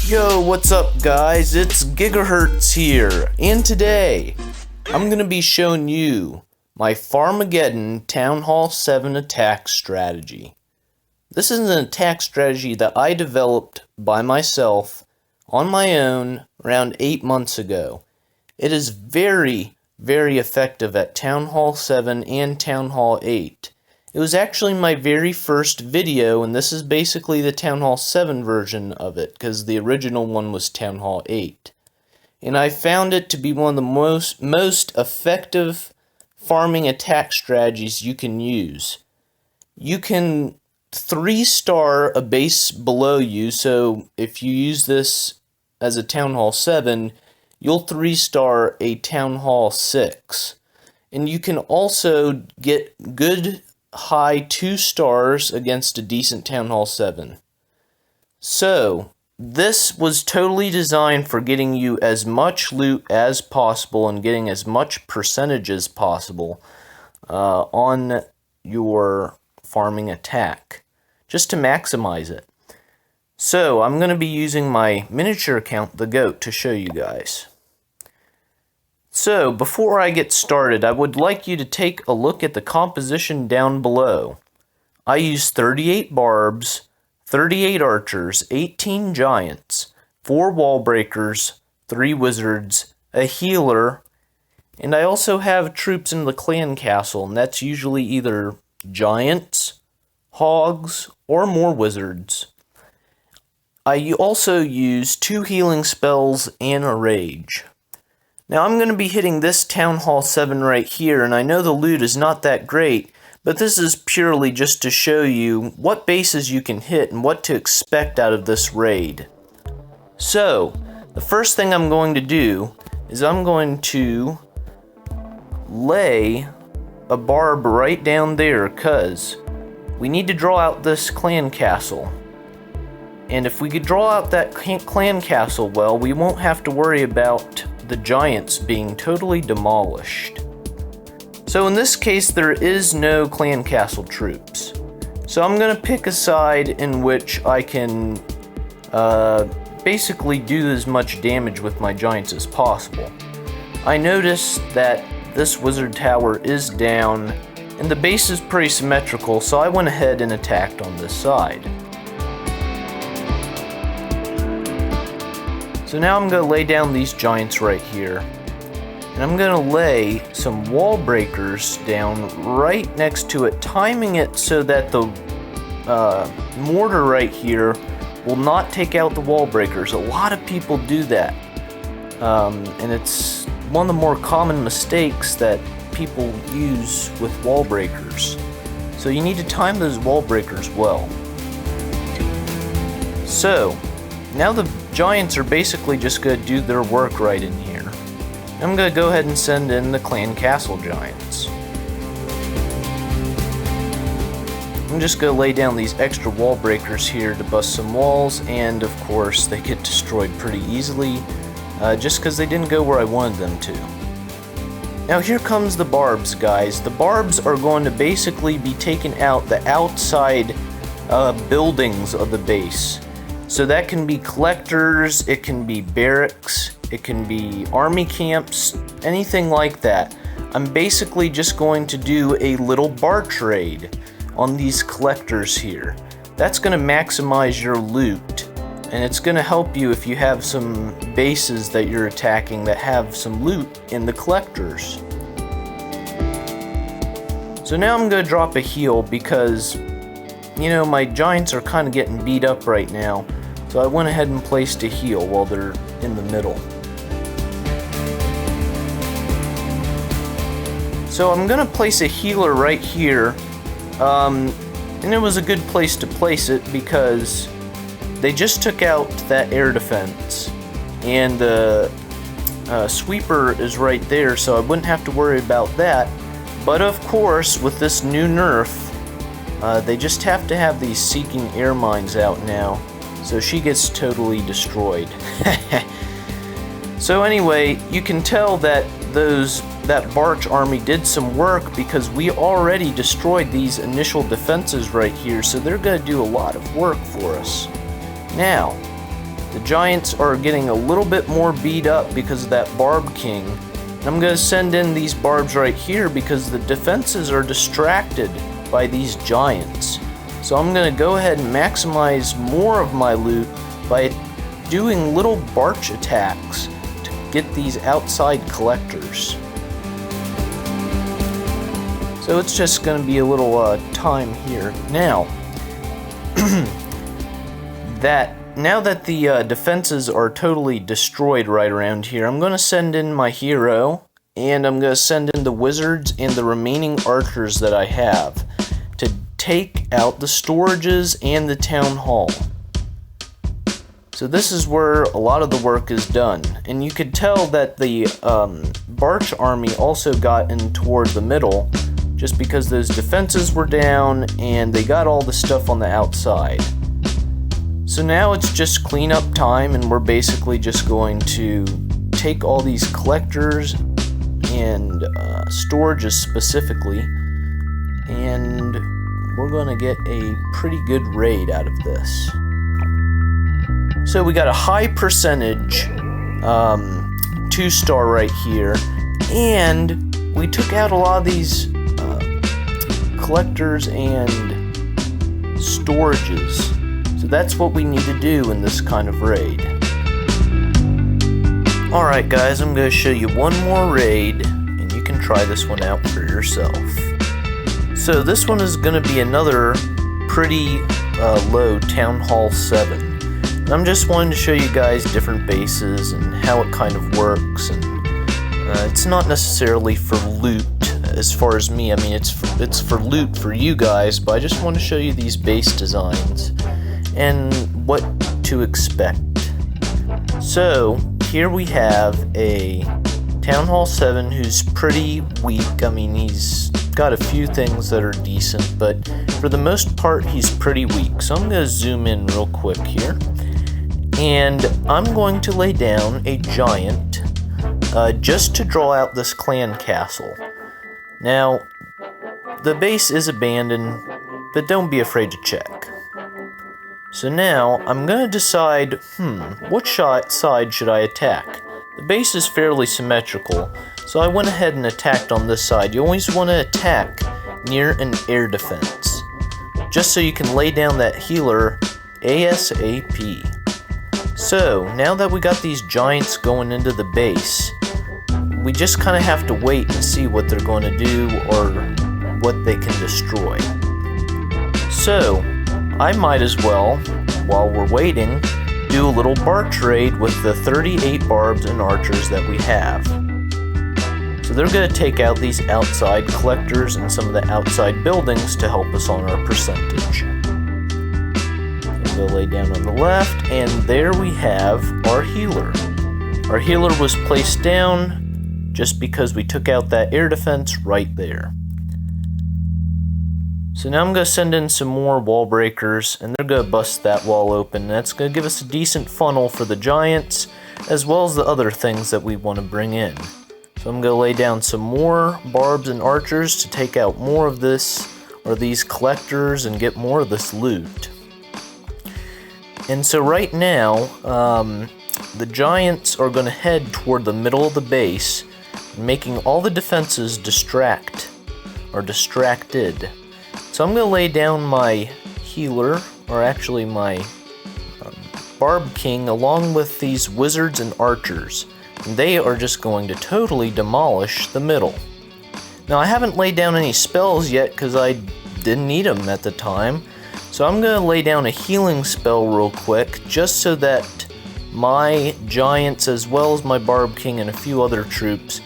Yo, what's up guys? It's Giga-Hertz here, and today I'm going to be showing you my FARMAGEDDON Town Hall 7 attack strategy. This is an attack strategy that I developed by myself on my own around 8 months ago. It is very effective at Town Hall 7 and Town Hall 8. It was actually my very first video, and this is basically the Town Hall 7 version of it, because the original one was Town Hall 8. And I found it to be one of the most effective farming attack strategies you can use. You can 3-star a base below you, so if you use this as a Town Hall 7, you'll 3-star a Town Hall 6. And you can also get good high 2 stars against a decent Town Hall 7. So, this was totally designed for getting you as much loot as possible and getting as much percentage as possible on your farming attack, just to maximize it. So, I'm going to be using my miniature account, the GOAT, to show you guys. So, before I get started, I would like you to take a look at the composition down below. I use 38 barbs, 38 archers, 18 giants, 4 wall breakers, 3 wizards, a healer, and I also have troops in the clan castle, and that's usually either giants, hogs, or more wizards. I also use 2 healing spells and a rage. Now I'm going to be hitting this Town Hall 7 right here, and I know the loot is not that great, but this is purely just to show you what bases you can hit and what to expect out of this raid. So, the first thing I'm going to do is I'm going to lay a barb right down there, because we need to draw out this clan castle. And if we could draw out that clan castle well, we won't have to worry about the giants being totally demolished. So in this case, there is no clan castle troops. So I'm going to pick a side in which I can basically do as much damage with my giants as possible. I noticed that this wizard tower is down, and the base is pretty symmetrical, so I went ahead and attacked on this side. So now I'm going to lay down these giants right here, and I'm going to lay some wall breakers down right next to it, timing it so that the mortar right here will not take out the wall breakers. A lot of people do that, and it's one of the more common mistakes that people use with wall breakers. So you need to time those wall breakers well. So now the giants are basically just going to do their work right in here. I'm going to go ahead and send in the clan castle giants. I'm just going to lay down these extra wall breakers here to bust some walls, and of course they get destroyed pretty easily just because they didn't go where I wanted them to. Now here comes the barbs, guys. The barbs are going to basically be taking out the outside buildings of the base. So that can be collectors, it can be barracks, it can be army camps, anything like that. I'm basically just going to do a little bar trade on these collectors here. That's going to maximize your loot, and it's going to help you if you have some bases that you're attacking that have some loot in the collectors. So now I'm going to drop a heal because, you know, my giants are kind of getting beat up right now. So I went ahead and placed a heal while they're in the middle. So I'm going to place a healer right here. And it was a good place to place it because they just took out that air defense. And the sweeper is right there, so I wouldn't have to worry about that. But of course, with this new nerf, they just have to have these seeking air mines out now. So she gets totally destroyed. So anyway, you can tell that that Barch army did some work because we already destroyed these initial defenses right here, so they're going to do a lot of work for us. Now, The Giants are getting a little bit more beat up because of that Barb King. And I'm going to send in these barbs right here because the defenses are distracted by these Giants. So I'm going to go ahead and maximize more of my loot by doing little barch attacks to get these outside collectors. So it's just going to be a little time here. Now, now that the defenses are totally destroyed right around here, I'm going to send in my hero, and I'm going to send in the wizards and the remaining archers that I have to take out the storages and the town hall. So this is where a lot of the work is done, and you could tell that the Barch army also got in toward the middle just because those defenses were down and they got all the stuff on the outside. So now it's just cleanup time, and we're basically just going to take all these collectors and storages specifically, and we're going to get a pretty good raid out of this. So we got a high percentage 2-star right here, and we took out a lot of these collectors and storages. So that's what we need to do in this kind of raid. Alright guys, I'm going to show you one more raid, and you can try this one out for yourself. So this one is going to be another pretty low Town Hall 7. And I'm just wanting to show you guys different bases and how it kind of works, and it's not necessarily for loot as far as me. I mean, it's for loot for you guys, but I just want to show you these base designs and what to expect. So here we have a Town Hall 7 who's pretty weak. I mean, he's got a few things that are decent, but for the most part he's pretty weak. So I'm going to zoom in real quick here, and I'm going to lay down a giant just to draw out this clan castle. Now, the base is abandoned, but don't be afraid to check. So now, I'm going to decide, what side should I attack? The base is fairly symmetrical, so I went ahead and attacked on this side. You always want to attack near an air defense, just so you can lay down that healer ASAP. So, now that we got these giants going into the base, we just kind of have to wait and see what they're going to do or what they can destroy. So, I might as well, while we're waiting, do a little barch raid with the 38 barbs and archers that we have. So they're going to take out these outside collectors and some of the outside buildings to help us on our percentage. We'll lay down on the left, and there we have our healer. Our healer was placed down just because we took out that air defense right there. So now I'm going to send in some more wall breakers, and they're going to bust that wall open. That's going to give us a decent funnel for the giants, as well as the other things that we want to bring in. So I'm going to lay down some more barbs and archers to take out more of this, or these collectors, and get more of this loot. And so right now, the giants are going to head toward the middle of the base, making all the defenses distracted. So I'm going to lay down my healer, or actually my Barb King, along with these wizards and archers. And they are just going to totally demolish the middle. Now I haven't laid down any spells yet because I didn't need them at the time. So I'm going to lay down a healing spell real quick, just so that my giants as well as my Barb King and a few other troops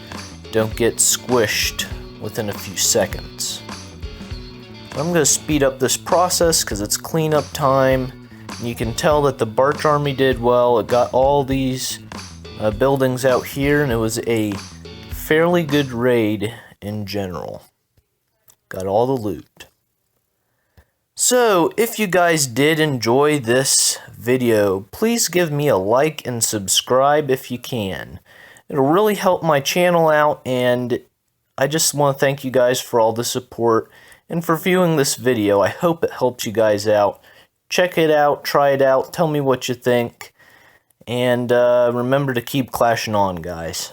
don't get squished within a few seconds. I'm going to speed up this process because it's cleanup time. And you can tell that the Barch army did well. It got all these buildings out here, and it was a fairly good raid in general. Got all the loot. So, if you guys did enjoy this video, please give me a like and subscribe if you can. It'll really help my channel out, and I just want to thank you guys for all the support and for viewing this video. I hope it helps you guys out. Check it out, try it out, tell me what you think, And remember to keep clashing on, guys.